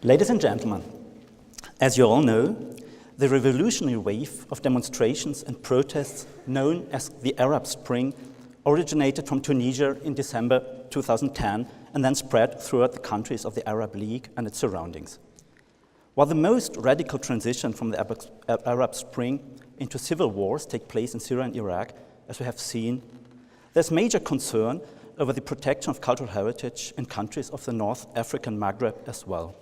Ladies and gentlemen, as you all know, the revolutionary wave of demonstrations and protests known as the Arab Spring originated from Tunisia in December 2010 and then spread throughout the countries of the Arab League and its surroundings. While the most radical transition from the Arab Spring into civil wars take place in Syria and Iraq, as we have seen, there's major concern over the protection of cultural heritage in countries of the North African Maghreb as well.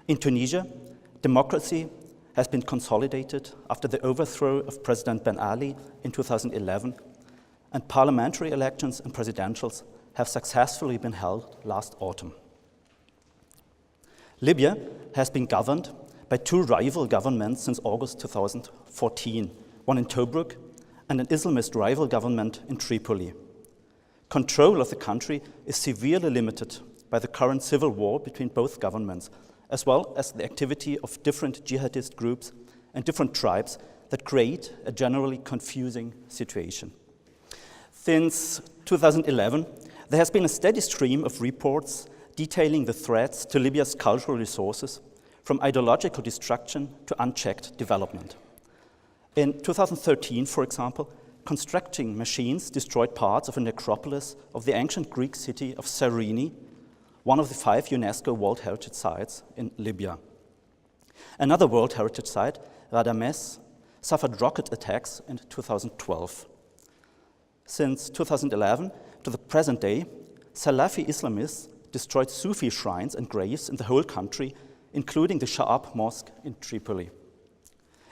In Tunisia, democracy has been consolidated after the overthrow of President Ben Ali in 2011, and parliamentary elections and presidentials have successfully been held last autumn. Libya has been governed by two rival governments since August 2014, one in Tobruk and an Islamist rival government in Tripoli. Control of the country is severely limited by the current civil war between both governments, as well as the activity of different jihadist groups and different tribes that create a generally confusing situation. Since 2011, there has been a steady stream of reports detailing the threats to Libya's cultural resources, from ideological destruction to unchecked development. In 2013, for example, constructing machines destroyed parts of a necropolis of the ancient Greek city of Cyrenacia, one of the 5 UNESCO World Heritage Sites in Libya. Another World Heritage Site, Radames, suffered rocket attacks in 2012. Since 2011 to the present day, Salafi Islamists destroyed Sufi shrines and graves in the whole country, including the Sha'ab Mosque in Tripoli.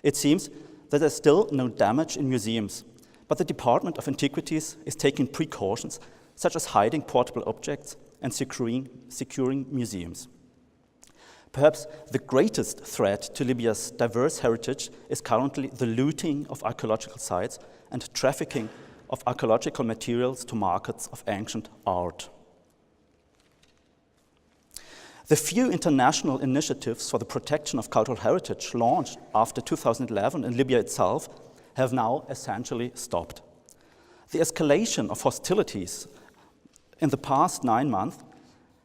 It seems that there's still no damage in museums, but the Department of Antiquities is taking precautions, such as hiding portable objects and securing museums. Perhaps the greatest threat to Libya's diverse heritage is currently the looting of archaeological sites and trafficking of archaeological materials to markets of ancient art. The few international initiatives for the protection of cultural heritage launched after 2011 in Libya itself have now essentially stopped. The escalation of hostilities in the past 9 months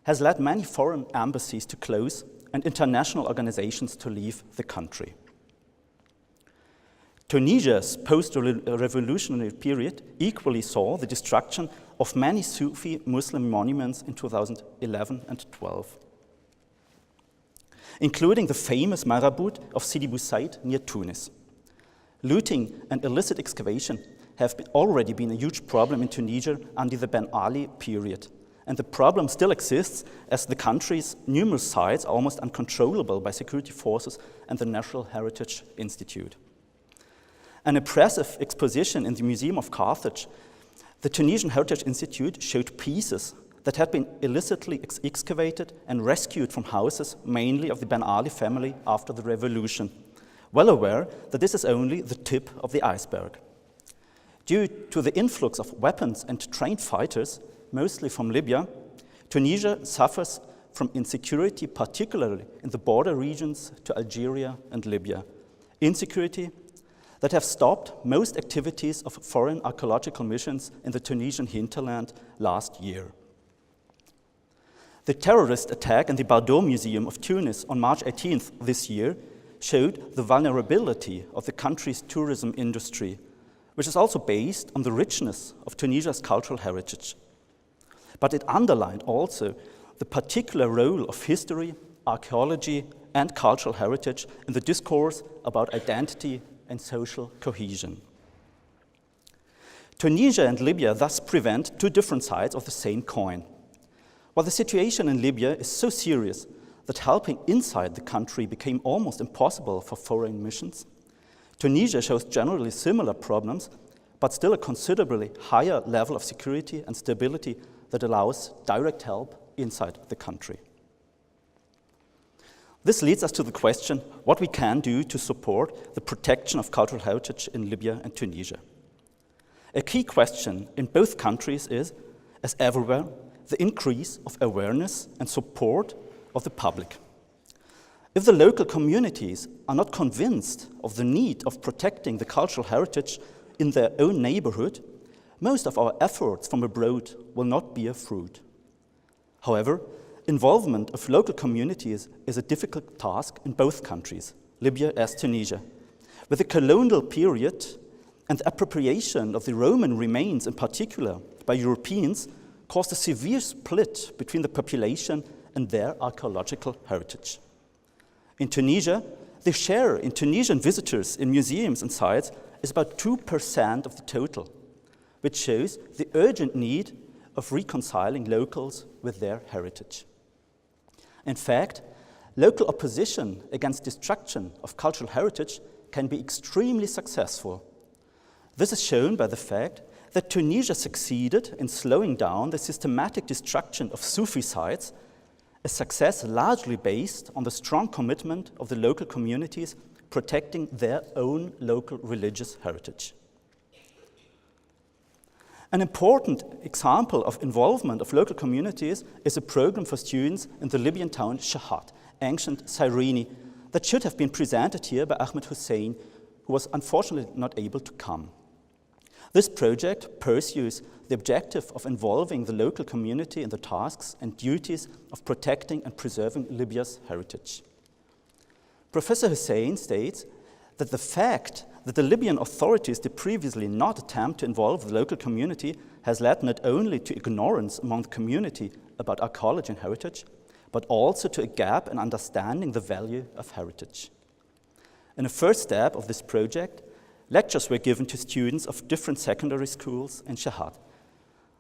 has led many foreign embassies to close and international organizations to leave the country. Tunisia's post-revolutionary period equally saw the destruction of many Sufi Muslim monuments in 2011 and 12, including the famous Marabout of Sidi Bou Said near Tunis. Looting and illicit excavation have already been a huge problem in Tunisia under the Ben Ali period, and the problem still exists as the country's numerous sites are almost uncontrollable by security forces and the National Heritage Institute. An impressive exposition in the Museum of Carthage, the Tunisian Heritage Institute showed pieces that had been illicitly excavated and rescued from houses mainly of the Ben Ali family after the revolution, well aware that this is only the tip of the iceberg. Due to the influx of weapons and trained fighters, mostly from Libya, Tunisia suffers from insecurity, particularly in the border regions to Algeria and Libya. Insecurity that have stopped most activities of foreign archaeological missions in the Tunisian hinterland last year. The terrorist attack in the Bardo Museum of Tunis on March 18th this year showed the vulnerability of the country's tourism industry, which is also based on the richness of Tunisia's cultural heritage. But it underlined also the particular role of history, archaeology, and cultural heritage in the discourse about identity and social cohesion. Tunisia and Libya thus present two different sides of the same coin. While the situation in Libya is so serious that helping inside the country became almost impossible for foreign missions, Tunisia shows generally similar problems, but still a considerably higher level of security and stability that allows direct help inside the country. This leads us to the question what we can do to support the protection of cultural heritage in Libya and Tunisia. A key question in both countries is, as everywhere, the increase of awareness and support of the public. If the local communities are not convinced of the need of protecting the cultural heritage in their own neighborhood, most of our efforts from abroad will not bear fruit. However, involvement of local communities is a difficult task in both countries, Libya as Tunisia. With the colonial period and the appropriation of the Roman remains in particular by Europeans caused a severe split between the population and their archaeological heritage. In Tunisia, the share in Tunisian visitors in museums and sites is about 2% of the total, which shows the urgent need of reconciling locals with their heritage. In fact, local opposition against destruction of cultural heritage can be extremely successful. This is shown by the fact that Tunisia succeeded in slowing down the systematic destruction of Sufi sites, a success largely based on the strong commitment of the local communities protecting their own local religious heritage. An important example of involvement of local communities is a program for students in the Libyan town Shahat, ancient Cyrene, that should have been presented here by Ahmed Hosein, who was unfortunately not able to come. This project pursues the objective of involving the local community in the tasks and duties of protecting and preserving Libya's heritage. Professor Hosein states that the fact that the Libyan authorities did previously not attempt to involve the local community has led not only to ignorance among the community about archaeology and heritage, but also to a gap in understanding the value of heritage. In the first step of this project, lectures were given to students of different secondary schools in Shahat.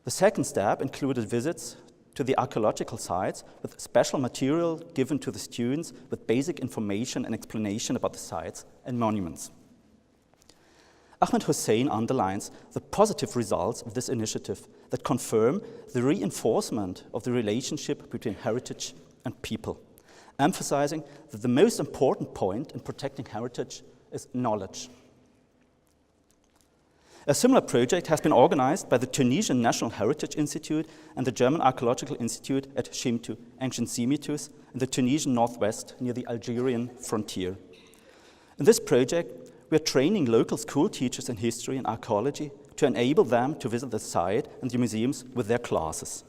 The second step included visits to the archaeological sites with special material given to the students with basic information and explanation about the sites and monuments. Ahmed Hosein underlines the positive results of this initiative that confirm the reinforcement of the relationship between heritage and people, emphasizing that the most important point in protecting heritage is knowledge. A similar project has been organized by the Tunisian National Heritage Institute and the German Archaeological Institute at Chimtu, ancient Semitus, in the Tunisian northwest near the Algerian frontier. In this project, we are training local school teachers in history and archaeology to enable them to visit the site and the museums with their classes.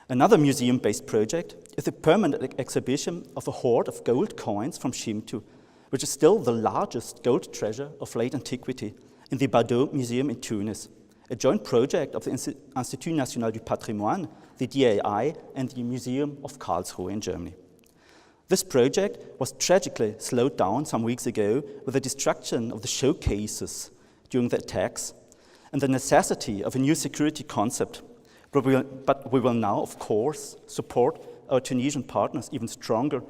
Another museum-based project is the permanent exhibition of a hoard of gold coins from Chimtu, which is still the largest gold treasure of late antiquity, in the Bardo Museum in Tunis, a joint project of the Institut National du Patrimoine, the DAI, and the Museum of Karlsruhe in Germany. This project was tragically slowed down some weeks ago with the destruction of the showcases during the attacks and the necessity of a new security concept. But we will now, of course, support our Tunisian partners even stronger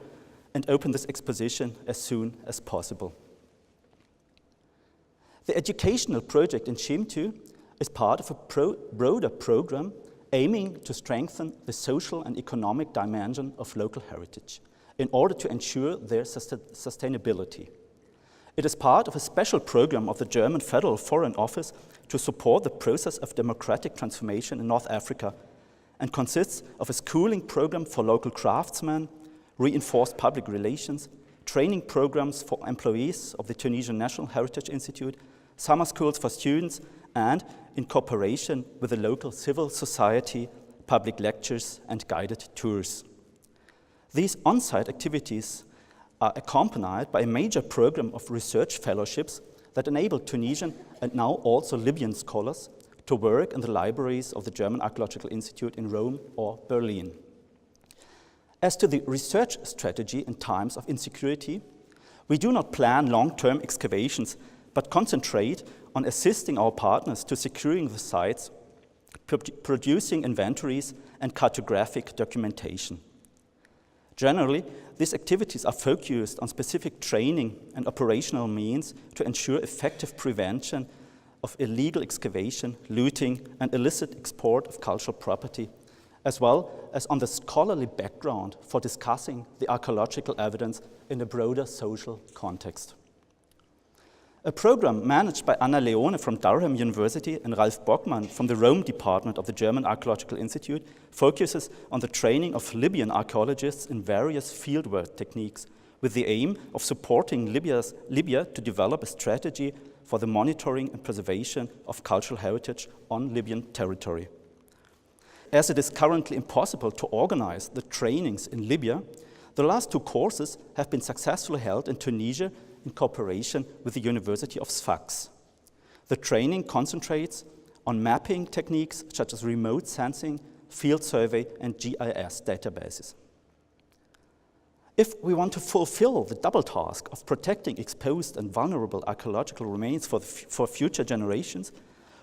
and open this exposition as soon as possible. The educational project in Chimtu is part of a broader program aiming to strengthen the social and economic dimension of local heritage in order to ensure their sustainability. It is part of a special program of the German Federal Foreign Office to support the process of democratic transformation in North Africa and consists of a schooling program for local craftsmen, reinforced public relations, training programs for employees of the Tunisian National Heritage Institute, summer schools for students, and, in cooperation with the local civil society, public lectures and guided tours. These on-site activities are accompanied by a major program of research fellowships that enable Tunisian and now also Libyan scholars to work in the libraries of the German Archaeological Institute in Rome or Berlin. As to the research strategy in times of insecurity, we do not plan long-term excavations, but concentrate on assisting our partners to securing the sites, producing inventories, and cartographic documentation. Generally, these activities are focused on specific training and operational means to ensure effective prevention of illegal excavation, looting, and illicit export of cultural property, as well as on the scholarly background for discussing the archaeological evidence in a broader social context. A program managed by Anna Leone from Durham University and Ralf Bockmann from the Rome Department of the German Archaeological Institute focuses on the training of Libyan archaeologists in various fieldwork techniques with the aim of supporting Libya to develop a strategy for the monitoring and preservation of cultural heritage on Libyan territory. as it is currently impossible to organize the trainings in Libya, the last 2 courses have been successfully held in Tunisia in cooperation with the University of Sfax. The training concentrates on mapping techniques such as remote sensing, field survey, and GIS databases. If we want to fulfill the double task of protecting exposed and vulnerable archaeological remains for future generations,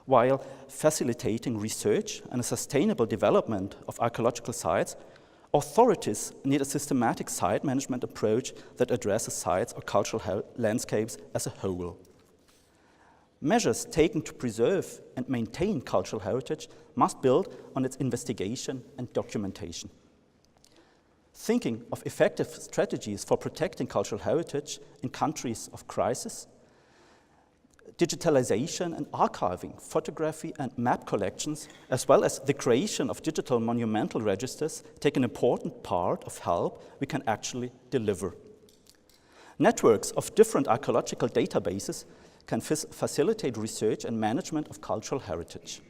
while facilitating research and a sustainable development of archaeological sites, authorities need a systematic site management approach that addresses sites or cultural landscapes as a whole. Measures taken to preserve and maintain cultural heritage must build on its investigation and documentation. Thinking of effective strategies for protecting cultural heritage in countries of crisis, digitalization and archiving, photography and map collections, as well as the creation of digital monumental registers, take an important part of help we can actually deliver. Networks of different archaeological databases can facilitate research and management of cultural heritage.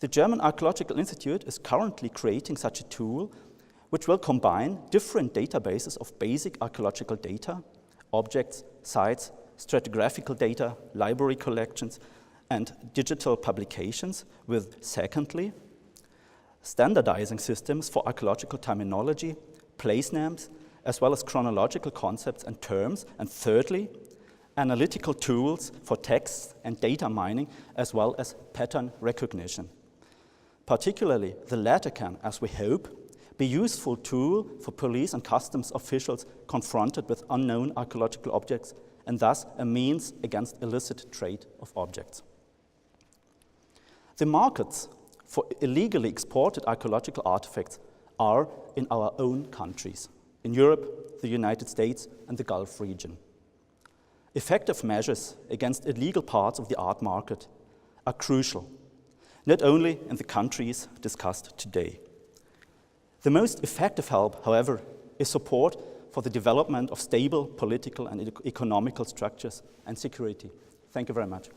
The German Archaeological Institute is currently creating such a tool which will combine different databases of basic archaeological data, objects, sites, stratigraphical data, library collections, and digital publications with, secondly, standardizing systems for archaeological terminology, place names, as well as chronological concepts and terms, and thirdly, analytical tools for text and data mining, as well as pattern recognition. Particularly, the latter can, as we hope, be a useful tool for police and customs officials confronted with unknown archaeological objects, and thus a means against illicit trade of objects. The markets for illegally exported archaeological artifacts are in our own countries, in Europe, the United States, and the Gulf region. Effective measures against illegal parts of the art market are crucial, not only in the countries discussed today. The most effective help, however, is support for the development of stable political and economical structures and security. Thank you very much.